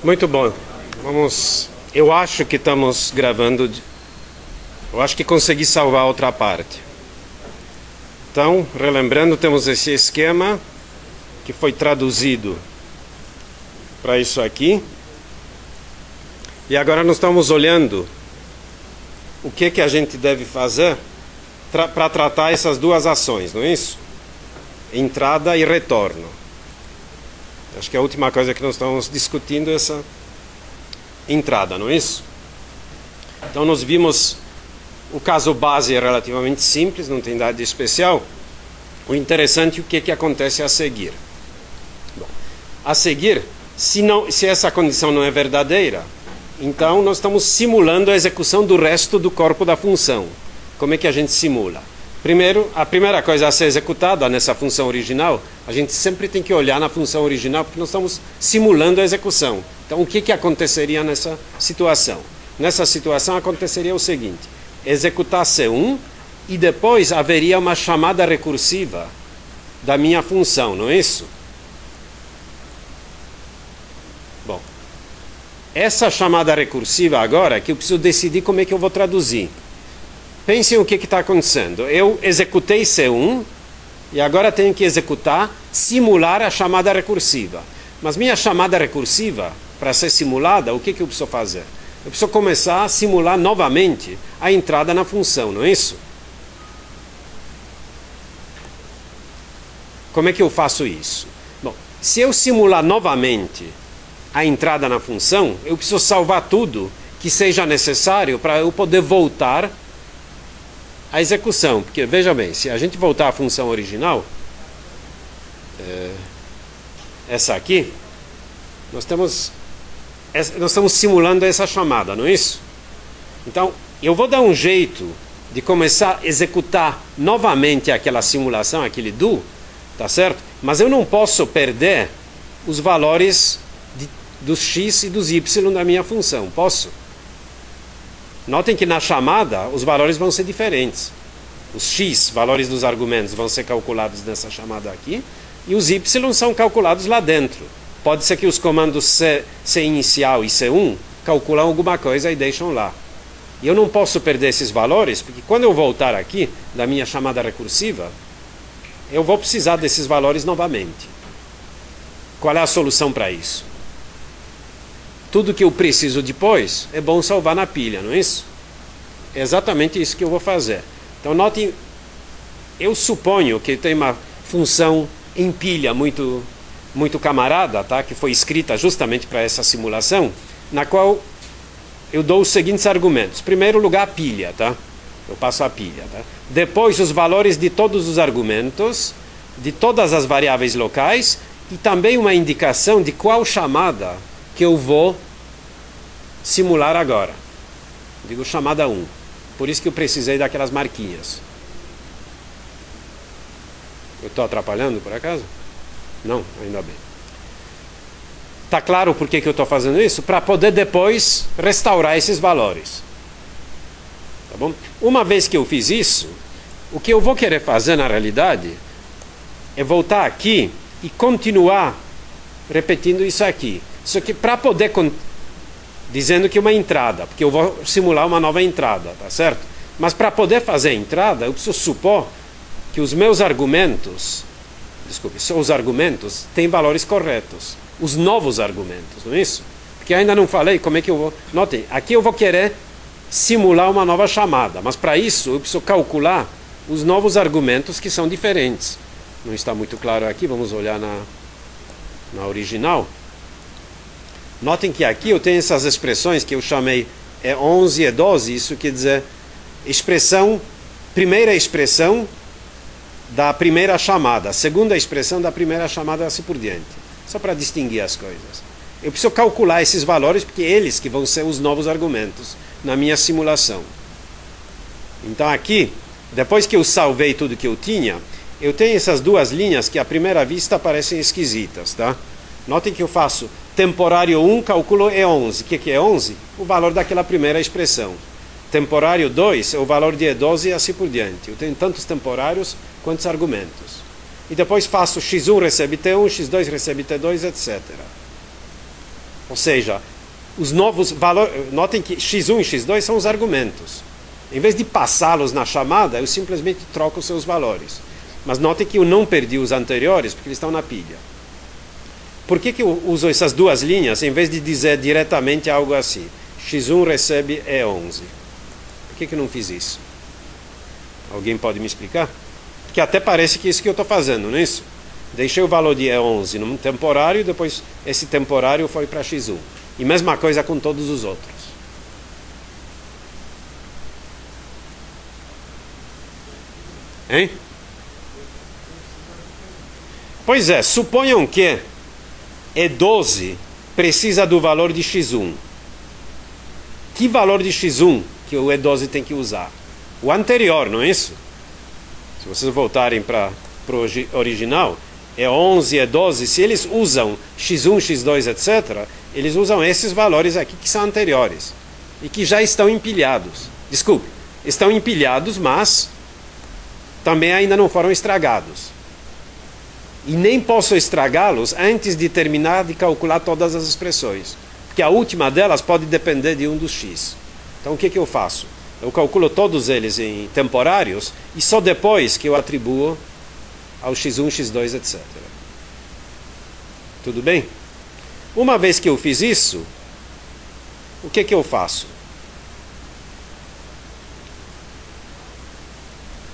Muito bom. Eu acho que estamos gravando. Eu acho que consegui salvar a outra parte. Então, relembrando, temos esse esquema que foi traduzido para isso aqui. E agora nós estamos olhando o que a gente deve fazer para tratar essas duas ações, não é isso? Entrada e retorno. Acho que a última coisa que nós estamos discutindo é essa entrada, não é isso? Então nós vimos o caso base é relativamente simples, não tem nada de especial. O interessante é o que acontece a seguir. Bom, a seguir, se essa condição não é verdadeira, então nós estamos simulando a execução do resto do corpo da função. Como é que a gente simula? Primeiro, a primeira coisa a ser executada nessa função original, a gente sempre tem que olhar na função original, porque nós estamos simulando a execução. Então, o que aconteceria nessa situação? Nessa situação aconteceria o seguinte: executar C1 e depois haveria uma chamada recursiva da minha função, não é isso? Bom, essa chamada recursiva agora, que eu preciso decidir como é que eu vou traduzir. Pensem o que está acontecendo. Eu executei C1 e agora tenho que executar, simular a chamada recursiva. Mas minha chamada recursiva, para ser simulada, o que eu preciso fazer? Eu preciso começar a simular novamente a entrada na função, não é isso? Como é que eu faço isso? Bom, se eu simular novamente a entrada na função, eu preciso salvar tudo que seja necessário para eu poder voltar à execução. Porque, veja bem, se a gente voltar à função original, essa aqui, nós estamos simulando essa chamada, não é isso? Então, eu vou dar um jeito de começar a executar novamente aquela simulação, aquele do, tá certo? Mas eu não posso perder os valores dos x e dos y da minha função, posso? Notem que na chamada os valores vão ser diferentes. Os x, valores dos argumentos, vão ser calculados nessa chamada aqui, e os y são calculados lá dentro. Pode ser que os comandos C inicial e C1 calculam alguma coisa e deixam lá. E eu não posso perder esses valores, porque quando eu voltar aqui, da minha chamada recursiva, eu vou precisar desses valores novamente. Qual é a solução para isso? Tudo que eu preciso depois, é bom salvar na pilha, não é isso? É exatamente isso que eu vou fazer. Então, notem, eu suponho que tem uma função em pilha muito camarada, tá? Que foi escrita justamente para essa simulação, na qual eu dou os seguintes argumentos. Em primeiro lugar, a pilha, tá? Eu passo a pilha, tá? Depois, os valores de todos os argumentos, de todas as variáveis locais, e também uma indicação de qual chamada que eu vou simular agora. Digo chamada 1. Por isso que eu precisei daquelas marquinhas. Eu estou atrapalhando, por acaso? Não, ainda bem. Está claro por que eu estou fazendo isso? Para poder depois restaurar esses valores. Tá bom? Uma vez que eu fiz isso, o que eu vou querer fazer na realidade é voltar aqui e continuar repetindo isso aqui. Só que para poder, dizendo que é uma entrada, porque eu vou simular uma nova entrada, tá certo? Mas para poder fazer a entrada, eu preciso supor que os meus argumentos, os argumentos têm valores corretos. Os novos argumentos, não é isso? Porque ainda não falei como é que eu vou... Notem, aqui eu vou querer simular uma nova chamada, mas para isso eu preciso calcular os novos argumentos que são diferentes. Não está muito claro aqui, vamos olhar na original. Notem que aqui eu tenho essas expressões que eu chamei E11 e E12, isso quer dizer primeira expressão da primeira chamada, segunda expressão da primeira chamada, assim por diante. Só para distinguir as coisas. Eu preciso calcular esses valores, porque eles que vão ser os novos argumentos na minha simulação. Então aqui, depois que eu salvei tudo que eu tinha, eu tenho essas duas linhas que à primeira vista parecem esquisitas, tá? Notem que eu faço temporário 1, calculo E11. O que é E11? O valor daquela primeira expressão. Temporário 2 é o valor de E12 e assim por diante. Eu tenho tantos temporários quantos argumentos. E depois faço x1 recebe T1, x2 recebe T2, etc. Ou seja, os novos valores, notem que x1 e x2 são os argumentos. Em vez de passá-los na chamada, eu simplesmente troco os seus valores. Mas notem que eu não perdi os anteriores, porque eles estão na pilha. Por que eu uso essas duas linhas, em vez de dizer diretamente algo assim? x1 recebe E11. Por que eu não fiz isso? Alguém pode me explicar? Porque até parece que é isso que eu estou fazendo, não é isso? Deixei o valor de E11 num temporário, depois esse temporário foi para x1. E mesma coisa com todos os outros. Hein? Pois é, suponham que E12 precisa do valor de x1. Que valor de x1 que o E12 tem que usar? O anterior, não é isso? Se vocês voltarem para o original, E11, E12, se eles usam x1, x2, etc., eles usam esses valores aqui que são anteriores e que já estão empilhados. Desculpe, estão empilhados, mas também ainda não foram estragados. E nem posso estragá-los antes de terminar de calcular todas as expressões, porque a última delas pode depender de um dos x. Então o que eu faço? Eu calculo todos eles em temporários e só depois que eu atribuo ao x1, x2, etc. Tudo bem? Uma vez que eu fiz isso, o que eu faço?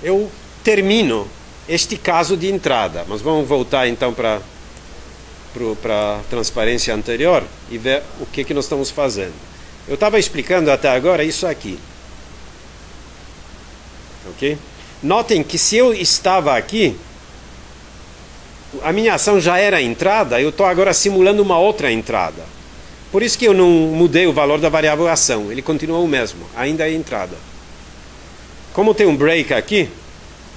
Eu termino este caso de entrada, mas vamos voltar então para a transparência anterior e ver o que nós estamos fazendo. Eu estava explicando até agora isso aqui. Ok? Notem que se eu estava aqui, a minha ação já era entrada, eu estou agora simulando uma outra entrada. Por isso que eu não mudei o valor da variável ação, ele continua o mesmo, ainda é entrada. Como tem um break aqui,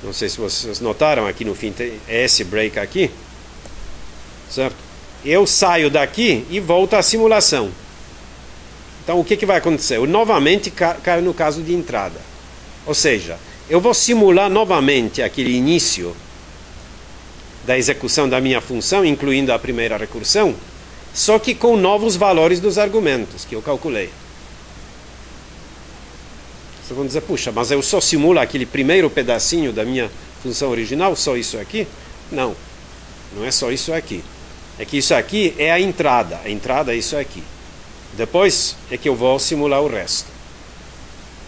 não sei se vocês notaram, aqui no fim tem esse break aqui, certo? Eu saio daqui e volto à simulação. Então o que vai acontecer? Eu novamente caio no caso de entrada. Ou seja, eu vou simular novamente aquele início da execução da minha função, incluindo a primeira recursão, só que com novos valores dos argumentos que eu calculei. Vocês vão dizer, puxa, mas eu só simulo aquele primeiro pedacinho da minha função original, só isso aqui? Não, não é só isso aqui. É que isso aqui é a entrada é isso aqui. Depois é que eu vou simular o resto.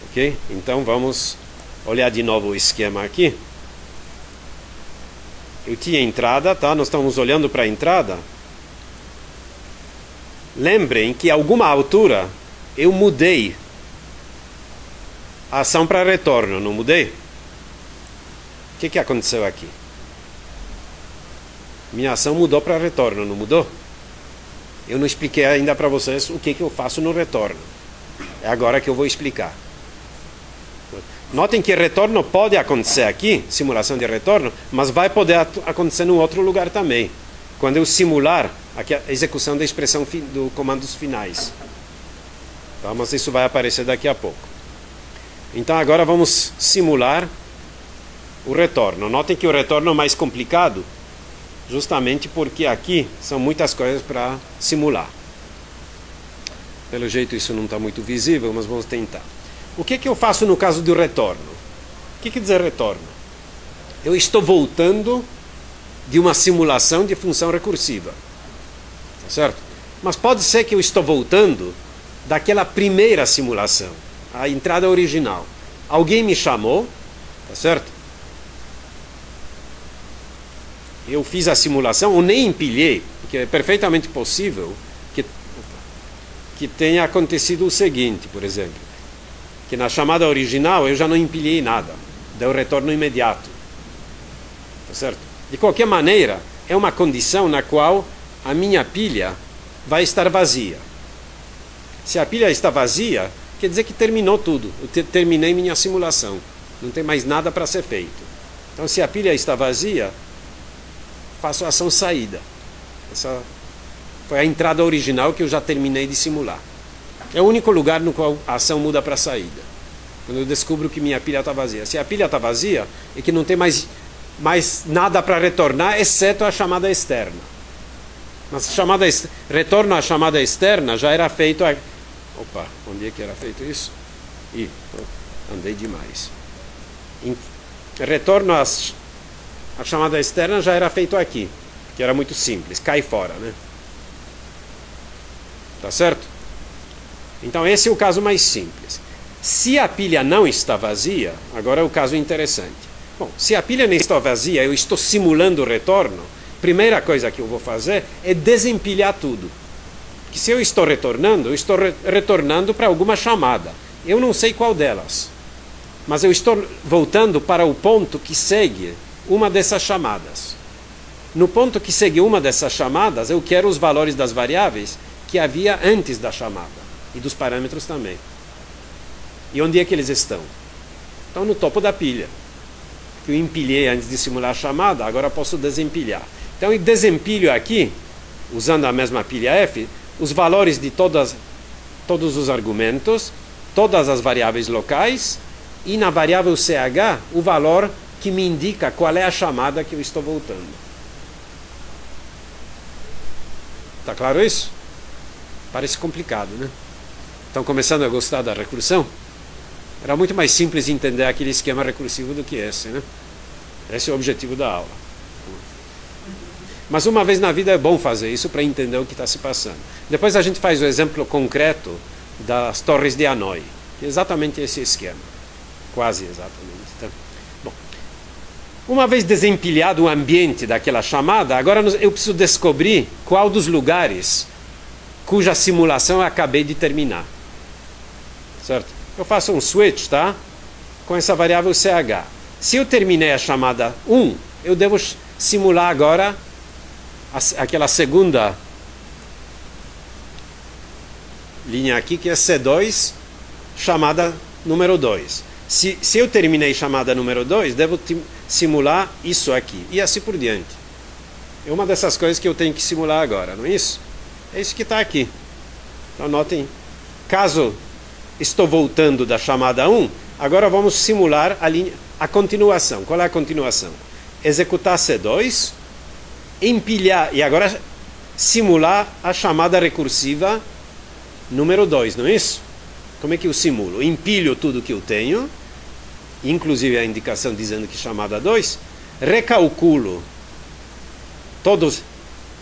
Ok? Então vamos olhar de novo o esquema aqui. Eu tinha entrada, tá? Nós estamos olhando para a entrada. Lembrem que a alguma altura eu mudei a ação para retorno, não mudei? O que aconteceu aqui? Minha ação mudou para retorno, não mudou? Eu não expliquei ainda para vocês o que eu faço no retorno. É agora que eu vou explicar. Notem que retorno pode acontecer aqui, simulação de retorno, mas vai poder acontecer em outro lugar também, quando eu simular a execução da expressão do comandos finais. Tá? Mas isso vai aparecer daqui a pouco. Então agora vamos simular o retorno. Notem que o retorno é mais complicado, justamente porque aqui são muitas coisas para simular. Pelo jeito isso não está muito visível, mas vamos tentar. O que eu faço no caso do retorno? O que quer dizer retorno? Eu estou voltando de uma simulação de função recursiva. Tá certo? Mas pode ser que eu estou voltando daquela primeira simulação, a entrada original. Alguém me chamou, tá certo? Eu fiz a simulação, ou nem empilhei, porque é perfeitamente possível que tenha acontecido o seguinte, por exemplo, que na chamada original eu já não empilhei nada, deu retorno imediato. Tá certo? De qualquer maneira, é uma condição na qual a minha pilha vai estar vazia. Se a pilha está vazia, quer dizer que terminou tudo. Eu terminei minha simulação. Não tem mais nada para ser feito. Então, se a pilha está vazia, faço a ação saída. Essa foi a entrada original que eu já terminei de simular. É o único lugar no qual a ação muda para saída. Quando eu descubro que minha pilha está vazia. Se a pilha está vazia, é que não tem mais nada para retornar, exceto a chamada externa. Mas retorno à chamada externa já era feito... Opa, onde é que era feito isso? Ih, andei demais. Retorno à chamada externa já era feito aqui, que era muito simples, cai fora, né? Tá certo? Então esse é o caso mais simples. Se a pilha não está vazia, agora é o caso interessante. Bom, se a pilha não está vazia, eu estou simulando o retorno, primeira coisa que eu vou fazer é desempilhar tudo. Porque se eu estou retornando para alguma chamada. Eu não sei qual delas, mas eu estou voltando para o ponto que segue uma dessas chamadas. No ponto que segue uma dessas chamadas, eu quero os valores das variáveis que havia antes da chamada, e dos parâmetros também. E onde é que eles estão? Estão no topo da pilha, que eu empilhei antes de simular a chamada, agora posso desempilhar. Então eu desempilho aqui, usando a mesma pilha F, os valores de todos os argumentos, todas as variáveis locais, e na variável CH, o valor que me indica qual é a chamada que eu estou voltando. Está claro isso? Parece complicado, né? Estão começando a gostar da recursão? Era muito mais simples entender aquele esquema recursivo do que esse, né? Esse é o objetivo da aula. Mas uma vez na vida é bom fazer isso para entender o que está se passando. Depois a gente faz o exemplo concreto das torres de Hanoi. Exatamente esse esquema. Quase exatamente. Tá? Bom, uma vez desempilhado o ambiente daquela chamada, agora eu preciso descobrir qual dos lugares cuja simulação eu acabei de terminar. Certo? Eu faço um switch, tá? Com essa variável CH. Se eu terminei a chamada 1, eu devo simular agora aquela segunda linha aqui, que é C2, chamada número 2. Se eu terminei chamada número 2, devo simular isso aqui, e assim por diante. É uma dessas coisas que eu tenho que simular agora, não é isso? É isso que está aqui. Então notem, caso estou voltando da chamada 1, agora vamos simular a continuação. Qual é a continuação? Executar C2, empilhar, e agora simular a chamada recursiva número 2, não é isso? Como é que eu simulo? Empilho tudo que eu tenho, inclusive a indicação dizendo que chamada 2, recalculo todos.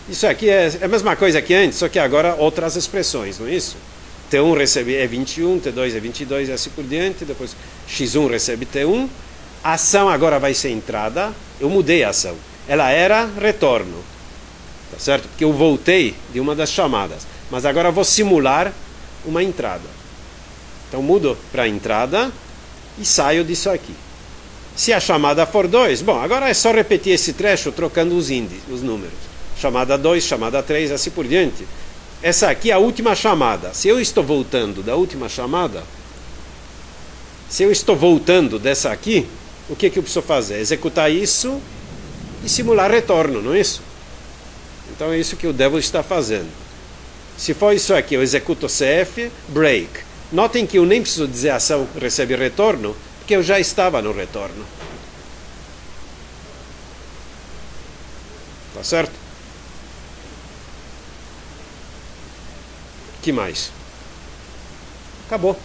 Isso aqui é a mesma coisa que antes, só que agora outras expressões, não é isso? T1 recebe E21, T2 é 22 e assim por diante, depois X1 recebe T1, a ação agora vai ser entrada, eu mudei a ação, ela era retorno, tá certo? Porque eu voltei de uma das chamadas, mas agora vou simular uma entrada. Então mudo para entrada e saio disso aqui. Se a chamada for 2, bom, agora é só repetir esse trecho trocando os números. Chamada 2, chamada 3, assim por diante. Essa aqui é a última chamada. Se eu estou voltando da última chamada, se eu estou voltando dessa aqui, o que eu preciso fazer? Executar isso e simular retorno, não é isso? Então é isso que eu devo estar fazendo. Se for isso aqui, eu executo CF, break. Notem que eu nem preciso dizer ação recebe retorno, porque eu já estava no retorno. Tá certo? Que mais? Acabou.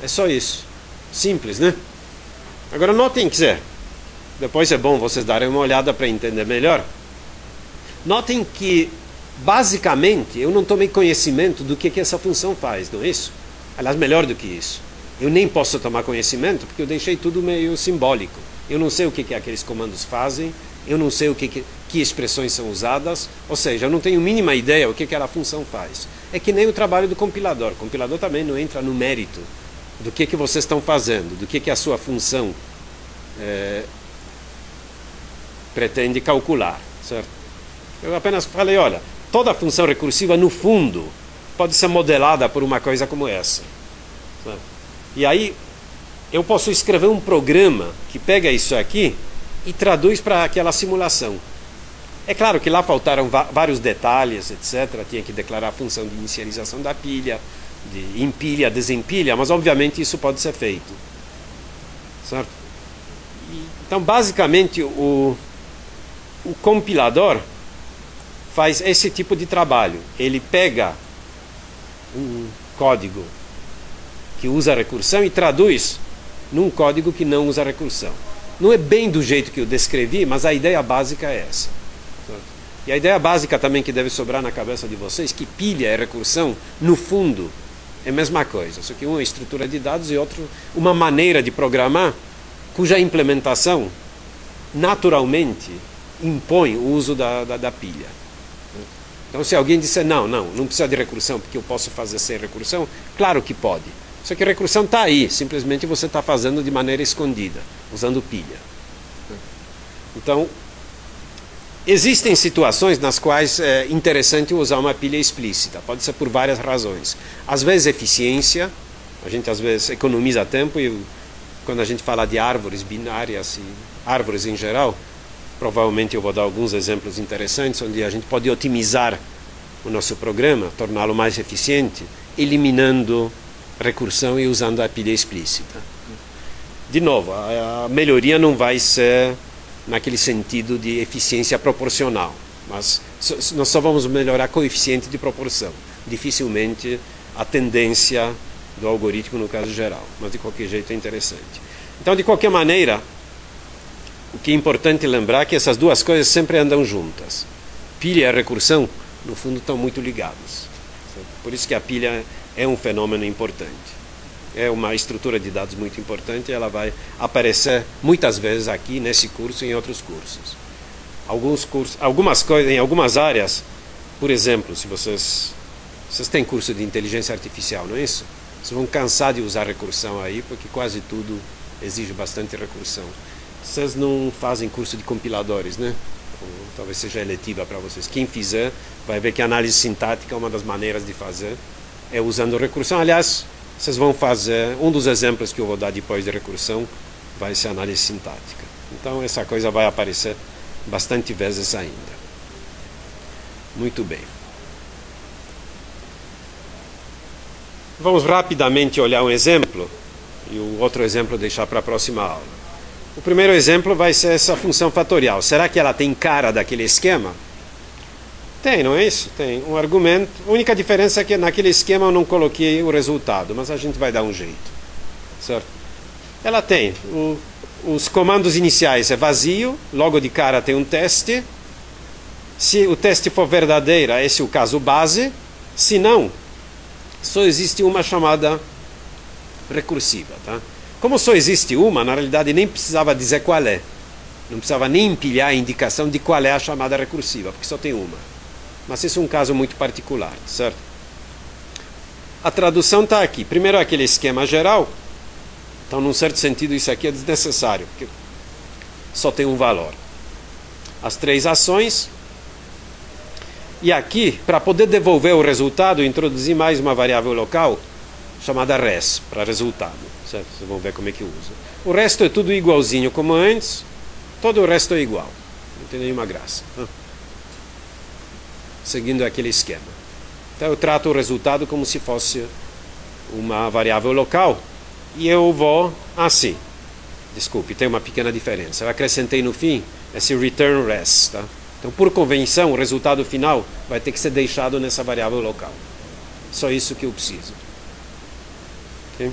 É só isso. Simples, né? Agora notem que depois é bom vocês darem uma olhada para entender melhor. Notem que, basicamente, eu não tomei conhecimento do que essa função faz, não é isso? Aliás, melhor do que isso. Eu nem posso tomar conhecimento porque eu deixei tudo meio simbólico. Eu não sei o que aqueles comandos fazem, eu não sei que expressões são usadas, ou seja, eu não tenho a mínima ideia o que aquela função faz. É que nem o trabalho do compilador. O compilador também não entra no mérito do que vocês estão fazendo, do que a sua função pretende calcular, certo? Eu apenas falei, olha, toda função recursiva, no fundo, pode ser modelada por uma coisa como essa. Certo? E aí, eu posso escrever um programa que pega isso aqui e traduz para aquela simulação. É claro que lá faltaram vários detalhes, etc. Tinha que declarar a função de inicialização da pilha, de empilha, desempilha, mas obviamente isso pode ser feito. Certo? Então, basicamente, o compilador faz esse tipo de trabalho. Ele pega um código que usa recursão e traduz num código que não usa recursão. Não é bem do jeito que eu descrevi, mas a ideia básica é essa. E a ideia básica também que deve sobrar na cabeça de vocês, que pilha e recursão, no fundo, é a mesma coisa. Só que um é estrutura de dados e outro uma maneira de programar cuja implementação naturalmente impõe o uso da pilha. Então, se alguém disser, não precisa de recursão porque eu posso fazer sem recursão, claro que pode. Só que a recursão está aí, simplesmente você está fazendo de maneira escondida, usando pilha. Então, existem situações nas quais é interessante usar uma pilha explícita, pode ser por várias razões. Às vezes eficiência, a gente às vezes economiza tempo e quando a gente fala de árvores binárias e árvores em geral, provavelmente eu vou dar alguns exemplos interessantes onde a gente pode otimizar o nosso programa, torná-lo mais eficiente, eliminando recursão e usando a pilha explícita. De novo, a melhoria não vai ser naquele sentido de eficiência proporcional, mas nós só vamos melhorar coeficiente de proporção, dificilmente a tendência do algoritmo no caso geral, mas de qualquer jeito é interessante. Então, de qualquer maneira, o que é importante lembrar é que essas duas coisas sempre andam juntas. Pilha e recursão, no fundo, estão muito ligados. Por isso que a pilha é um fenômeno importante. É uma estrutura de dados muito importante e ela vai aparecer muitas vezes aqui nesse curso e em outros cursos. Algumas coisas, em algumas áreas, por exemplo, se vocês têm curso de inteligência artificial, não é isso? Vocês vão cansar de usar recursão aí, porque quase tudo exige bastante recursão. Vocês não fazem curso de compiladores, né? Ou, talvez seja eletiva para vocês. Quem fizer vai ver que a análise sintática, uma das maneiras de fazer, é usando recursão. Aliás, vocês vão fazer, um dos exemplos que eu vou dar depois de recursão vai ser análise sintática. Então essa coisa vai aparecer bastante vezes ainda. Muito bem. Vamos rapidamente olhar um exemplo e o outro exemplo deixar para a próxima aula. O primeiro exemplo vai ser essa função fatorial. Será que ela tem cara daquele esquema? Tem, não é isso? Tem um argumento. A única diferença é que naquele esquema eu não coloquei o resultado, mas a gente vai dar um jeito. Certo? Ela tem os comandos iniciais é vazio, logo de cara tem um teste. Se o teste for verdadeiro, esse é o caso base. Se não, só existe uma chamada recursiva, tá? Como só existe uma, na realidade nem precisava dizer qual é. Não precisava nem empilhar a indicação de qual é a chamada recursiva, porque só tem uma. Mas esse é um caso muito particular, certo? A tradução está aqui. Primeiro aquele esquema geral. Então, num certo sentido, isso aqui é desnecessário, porque só tem um valor. As três ações. E aqui, para poder devolver o resultado, eu introduzi mais uma variável local, chamada res, para resultado. Certo? Vocês vão ver como é que usa. O resto é tudo igualzinho como antes. Todo o resto é igual. Não tem nenhuma graça. Seguindo aquele esquema. Então eu trato o resultado como se fosse uma variável local. E eu vou assim. Desculpe, tem uma pequena diferença. Eu acrescentei no fim esse return res. Tá? Então, por convenção, o resultado final vai ter que ser deixado nessa variável local. Só isso que eu preciso. Okay?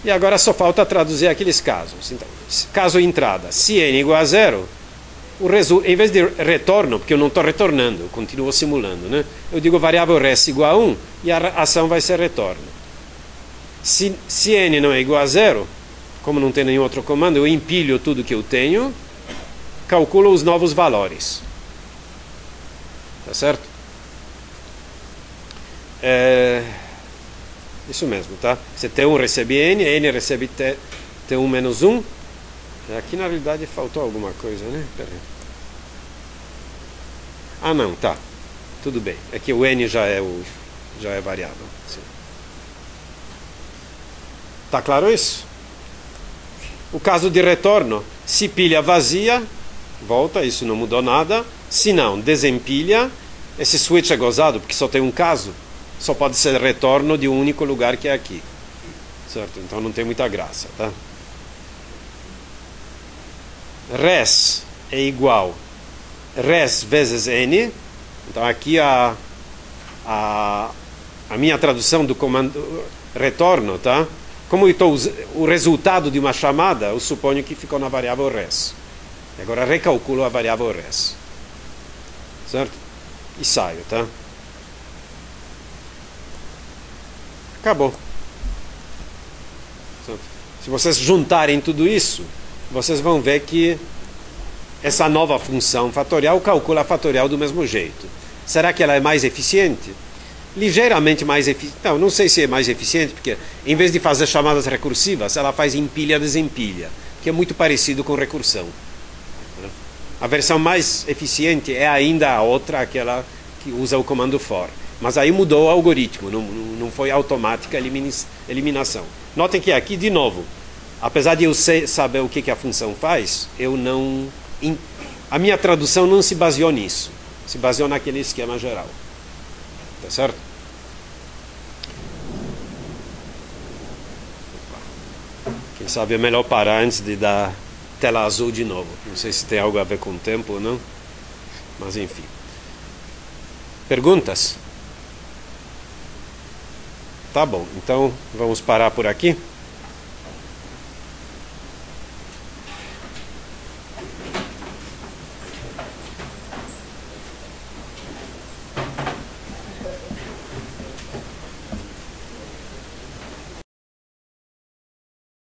E agora só falta traduzir aqueles casos. Então, caso entrada, se n igual a zero, em vez de retorno, porque eu não estou retornando, eu continuo simulando, né? Eu digo variável res igual a 1 e a ação vai ser retorno. Se n não é igual a zero, como não tem nenhum outro comando, eu empilho tudo que eu tenho, calculo os novos valores. Tá certo? Isso mesmo, tá? Se T1 recebe N recebe T1 menos 1. Aqui na realidade faltou alguma coisa, né? Pera aí. Ah, não, tá. Tudo bem. É que o N já é variável. Sim. Tá claro isso? O caso de retorno, se pilha vazia, volta, isso não mudou nada. Se não, desempilha. Esse switch é gozado porque só tem um caso. Só pode ser retorno de um único lugar que é aqui. Certo? Então não tem muita graça, tá? res é igual res vezes n. Então aqui a minha tradução do comando retorno, tá? Como o resultado de uma chamada, eu suponho que ficou na variável res. Agora recalculo a variável res. Certo? E saio, tá? Acabou. Certo? Se vocês juntarem tudo isso, vocês vão ver que essa nova função fatorial calcula a fatorial do mesmo jeito. Será que ela é mais eficiente? Ligeiramente mais eficiente. Não sei se é mais eficiente, porque em vez de fazer chamadas recursivas, ela faz empilha-desempilha, que é muito parecido com recursão. A versão mais eficiente é ainda a outra, aquela que usa o comando for. Mas aí mudou o algoritmo, não foi automática a eliminação. Notem que aqui, de novo, apesar de eu saber o que a função faz, a minha tradução não se baseou nisso. Se baseou naquele esquema geral. Tá certo? Quem sabe é melhor parar antes de dar tela azul de novo. Não sei se tem algo a ver com o tempo ou não. Mas enfim. Perguntas? Tá bom, então vamos parar por aqui.